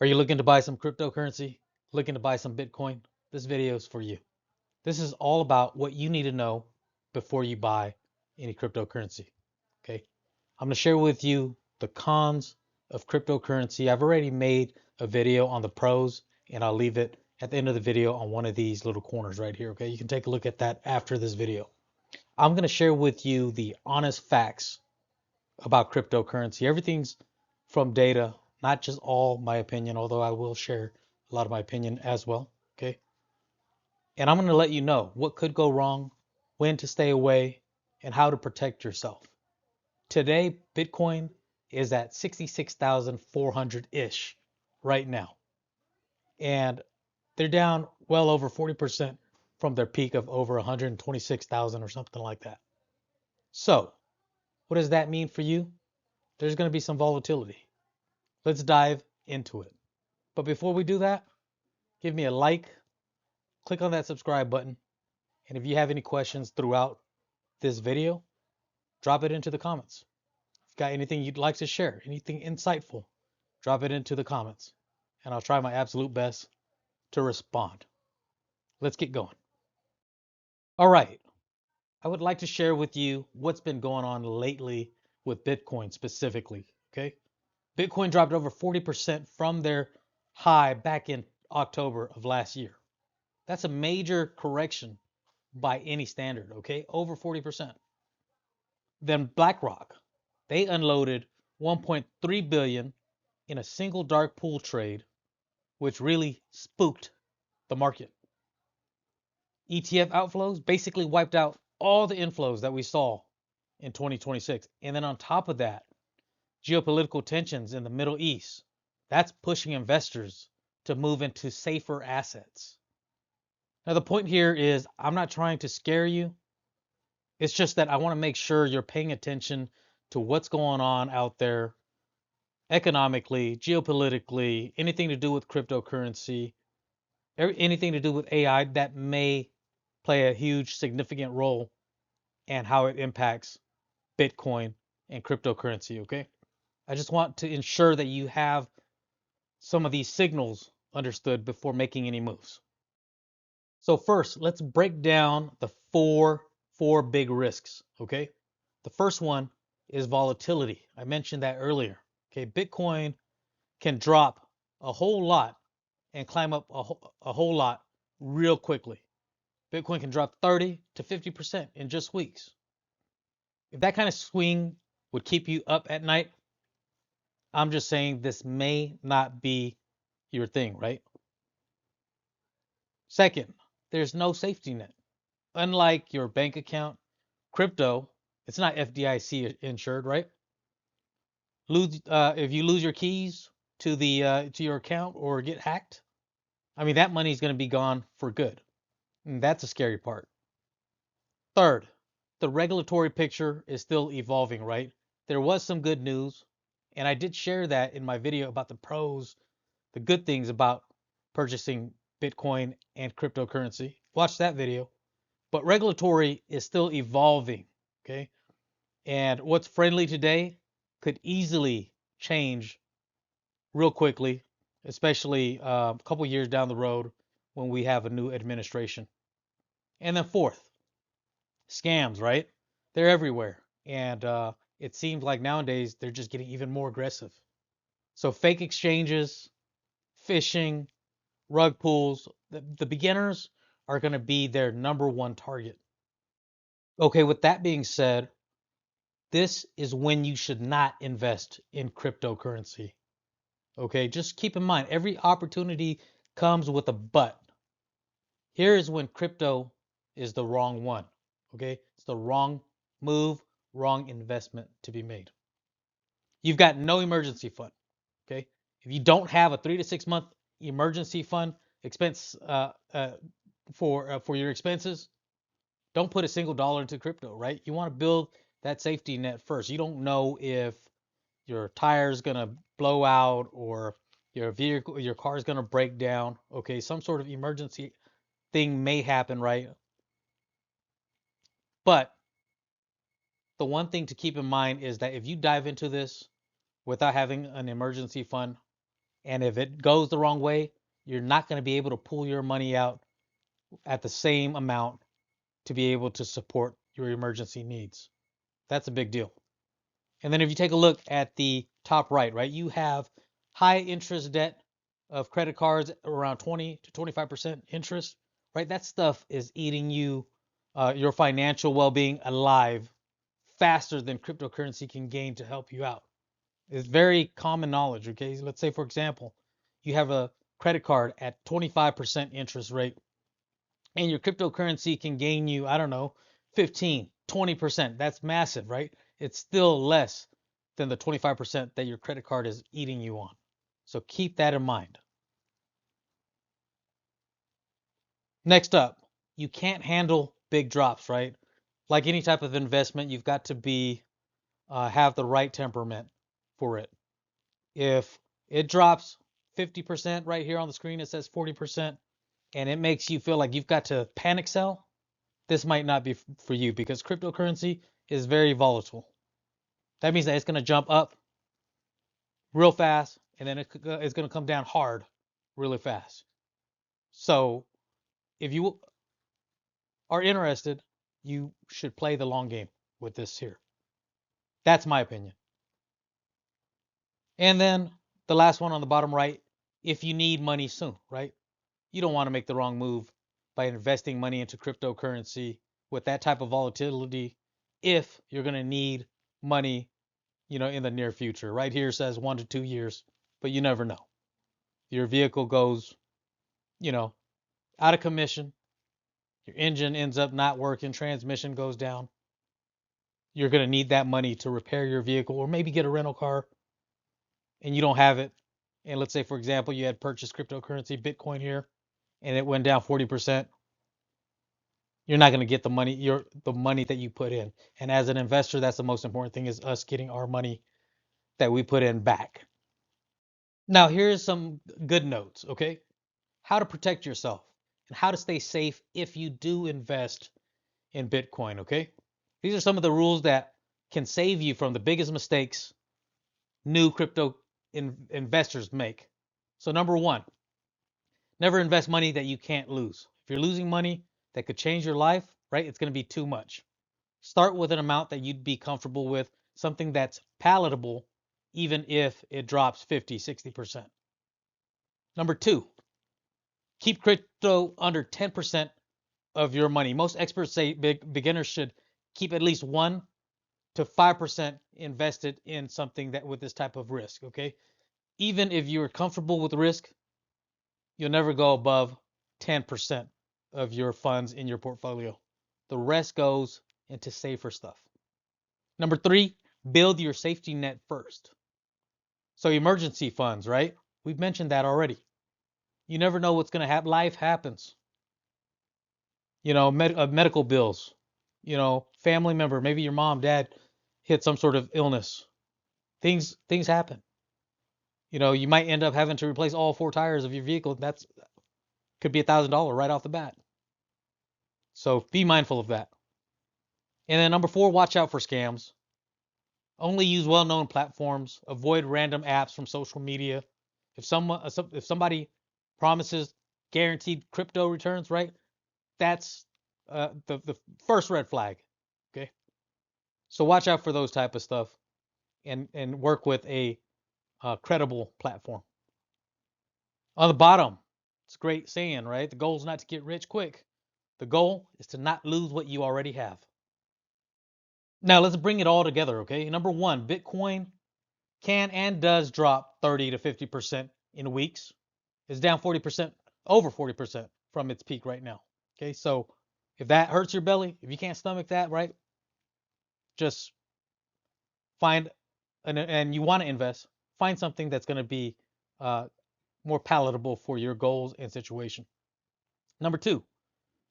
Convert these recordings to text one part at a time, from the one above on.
Are you looking to buy some cryptocurrency? Looking to buy some Bitcoin? This video is for you. This is all about what you need to know before you buy any cryptocurrency. Okay. I'm going to share with you the cons of cryptocurrency. I've already made a video on the pros, and I'll leave it at the end of the video on one of these little corners right here. Okay. You can take a look at that after this video. I'm going to share with you the honest facts about cryptocurrency. Everything's from data, not just all my opinion, although I will share a lot of my opinion as well. Okay. And I'm going to let you know what could go wrong, when to stay away, and how to protect yourself. Today, Bitcoin is at 66,400-ish right now. And they're down well over 40% from their peak of over 126,000 or something like that. So, what does that mean for you? There's going to be some volatility. Let's dive into it. But before we do that, give me a like, click on that subscribe button, and if you have any questions throughout this video, drop it into the comments. If you've got anything you'd like to share, anything insightful, drop it into the comments, and I'll try my absolute best to respond. Let's get going. All right. I would like to share with you what's been going on lately with Bitcoin specifically. Okay. Bitcoin dropped over 40% from their high back in October of last year. That's a major correction by any standard, okay? Over 40%. Then BlackRock, they unloaded 1.3 billion in a single dark pool trade, which really spooked the market. ETF outflows basically wiped out all the inflows that we saw in 2026. And then on top of that, geopolitical tensions in the Middle East, that's pushing investors to move into safer assets. Now, the point here is I'm not trying to scare you. It's just that I want to make sure you're paying attention to what's going on out there economically, geopolitically, anything to do with cryptocurrency, anything to do with AI that may play a huge significant role and how it impacts Bitcoin and cryptocurrency, okay? I just want to ensure that you have some of these signals understood before making any moves. So first, let's break down the four big risks, okay? The first one is volatility. I mentioned that earlier. Okay, Bitcoin can drop a whole lot and climb up a whole lot real quickly. Bitcoin can drop 30 to 50% in just weeks. If that kind of swing would keep you up at night, I'm just saying this may not be your thing, right? Second, there's no safety net. Unlike your bank account, crypto, it's not FDIC insured, right? If you lose your keys to your account or get hacked, I mean that money is going to be gone for good. And that's a scary part. Third, the regulatory picture is still evolving, right? There was some good news, and I did share that in my video about the pros, the good things about purchasing Bitcoin and cryptocurrency. Watch that video. But regulatory is still evolving, okay? And what's friendly today could easily change real quickly, especially a couple years down the road when we have a new administration. And then fourth, scams, right? They're everywhere. And it seems like nowadays they're just getting even more aggressive. So fake exchanges, phishing, rug pulls, the beginners are going to be their number one target. Okay, with that being said, this is when you should not invest in cryptocurrency. Okay, just keep in mind every opportunity comes with a but. Here is when crypto is the wrong one. Okay, it's the wrong move, wrong investment to be made. You've got no emergency fund. Okay, if you don't have a 3 to 6 month emergency fund expense for your expenses, don't put a single dollar into crypto. Right? You want to build that safety net first. You don't know if your tire's gonna blow out or your car is gonna break down. Okay, some sort of emergency thing may happen, right? But the one thing to keep in mind is that if you dive into this without having an emergency fund And if it goes the wrong way, you're not going to be able to pull your money out at the same amount to be able to support your emergency needs. That's a big deal. And then if you take a look at the top right, right, you have high interest debt of credit cards around 20 to 25% interest, right? That stuff is eating you, your financial well-being alive faster than cryptocurrency can gain to help you out. It's very common knowledge, okay? Let's say, for example, you have a credit card at 25% interest rate and your cryptocurrency can gain you, I don't know, 15, 20%. That's massive, right? It's still less than the 25% that your credit card is eating you on. So keep that in mind. Next up, you can't handle big drops, right? Like any type of investment, you've got to be have the right temperament for it. If it drops 50% right here on the screen, it says 40%, and it makes you feel like you've got to panic sell, this might not be for you because cryptocurrency is very volatile. That means that it's going to jump up real fast and then it's going to come down hard really fast. So if you are interested, you should play the long game with this here. That's my opinion. And then the last one on the bottom right, if you need money soon, right? You don't want to make the wrong move by investing money into cryptocurrency with that type of volatility if you're going to need money, in the near future. Right here says 1 to 2 years, but you never know. Your vehicle goes, you know, out of commission, your engine ends up not working, transmission goes down. You're going to need that money to repair your vehicle or maybe get a rental car and you don't have it. And let's say, for example, you had purchased cryptocurrency, Bitcoin here, and it went down 40%. You're not going to get the money that you put in. And as an investor, that's the most important thing is us getting our money that we put in back. Now, here's some good notes, okay? How to protect yourself and how to stay safe if you do invest in Bitcoin, okay? These are some of the rules that can save you from the biggest mistakes new crypto investors make. So number one, never invest money that you can't lose. If you're losing money that could change your life, right, it's going to be too much. Start with an amount that you'd be comfortable with, something that's palatable, even if it drops 50, 60%. Number two, keep crypto under 10% of your money. Most experts say beginners should keep at least 1 to 5% invested in something that with this type of risk, okay? Even if you're comfortable with risk, you'll never go above 10% of your funds in your portfolio. The rest goes into safer stuff. Number three, build your safety net first. So emergency funds, right? We've mentioned that already. You never know what's going to happen. Life happens. Medical bills, family member, maybe your mom, dad hit some sort of illness. Things happen. You might end up having to replace all 4 tires of your vehicle. That's could be $1,000 right off the bat. So be mindful of that. And then number four, watch out for scams. Only use well-known platforms. Avoid random apps from social media. If somebody promises guaranteed crypto returns, right? That's the first red flag. Okay. So watch out for those type of stuff and work with a credible platform. On the bottom, it's a great saying, right? The goal is not to get rich quick. The goal is to not lose what you already have. Now let's bring it all together, okay? Number one, Bitcoin can and does drop 30 to 50% in weeks. It's down 40%, over 40% from its peak right now. Okay, so if that hurts your belly, if you can't stomach that, right, just find and you want to invest, find something that's going to be uh, more palatable for your goals and situation. Number two,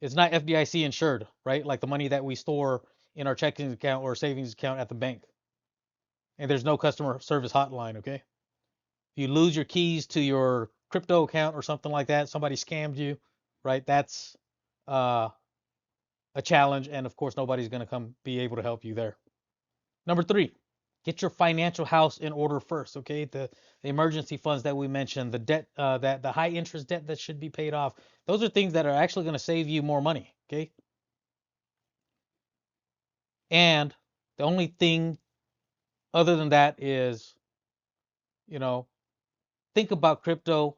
it's not FDIC insured, right? Like the money that we store in our checking account or savings account at the bank. And there's no customer service hotline, okay? If you lose your keys to your crypto account or something like that, somebody scammed you, right? That's uh, a challenge. And of course, nobody's going to come be able to help you there. Number three, Get your financial house in order first, okay? The emergency funds that we mentioned, the debt, that the high interest debt that should be paid off. Those are things that are actually going to save you more money, okay? And the only thing other than that is, you know, think about crypto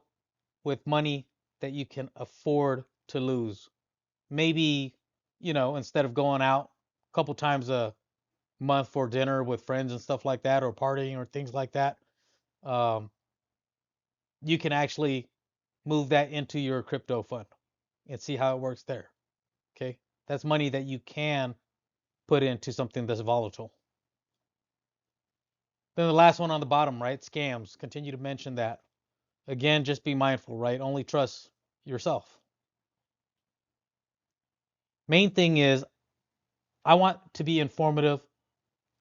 with money that you can afford to lose. Maybe, instead of going out a couple times a month for dinner with friends and stuff like that, or partying or things like that, um, you can actually move that into your crypto fund and see how it works there. Okay. That's money that you can put into something that's volatile. Then the last one on the bottom, right? Scams. Continue to mention that. Again, just be mindful, right? Only trust yourself. Main thing is, I want to be informative,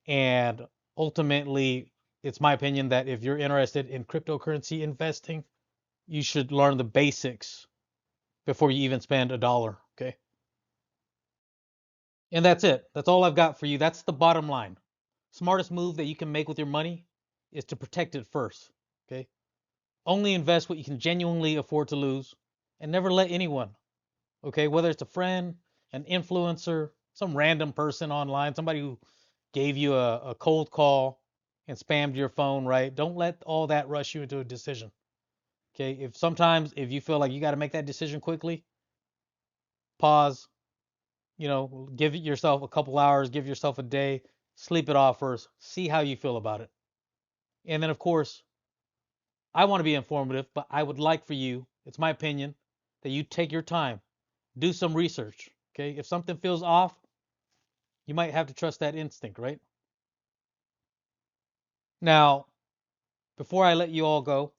and ultimately, it's my opinion that if you're interested in cryptocurrency investing, you should learn the basics before you even spend a dollar. Okay. And that's it. That's all I've got for you. That's the bottom line. Smartest move that you can make with your money is to protect it first. Okay. Only invest what you can genuinely afford to lose, and never let anyone, okay, whether it's a friend, an influencer, some random person online, somebody who gave you a cold call and spammed your phone, right? Don't let all that rush you into a decision. Okay. If you feel like you got to make that decision quickly, pause, give yourself a couple hours, give yourself a day, sleep it off first, see how you feel about it. And then, of course, I want to be informative, but I would like for you, it's my opinion, that you take your time, do some research. Okay. If something feels off, you might have to trust that instinct, right? Now, before I let you all go,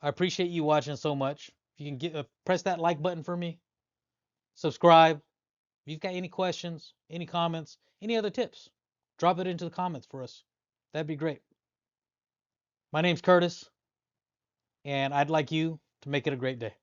I appreciate you watching so much. If you can press that like button for me, subscribe. If you've got any questions, any comments, any other tips, drop it into the comments for us. That'd be great. My name's Curtis, and I'd like you to make it a great day.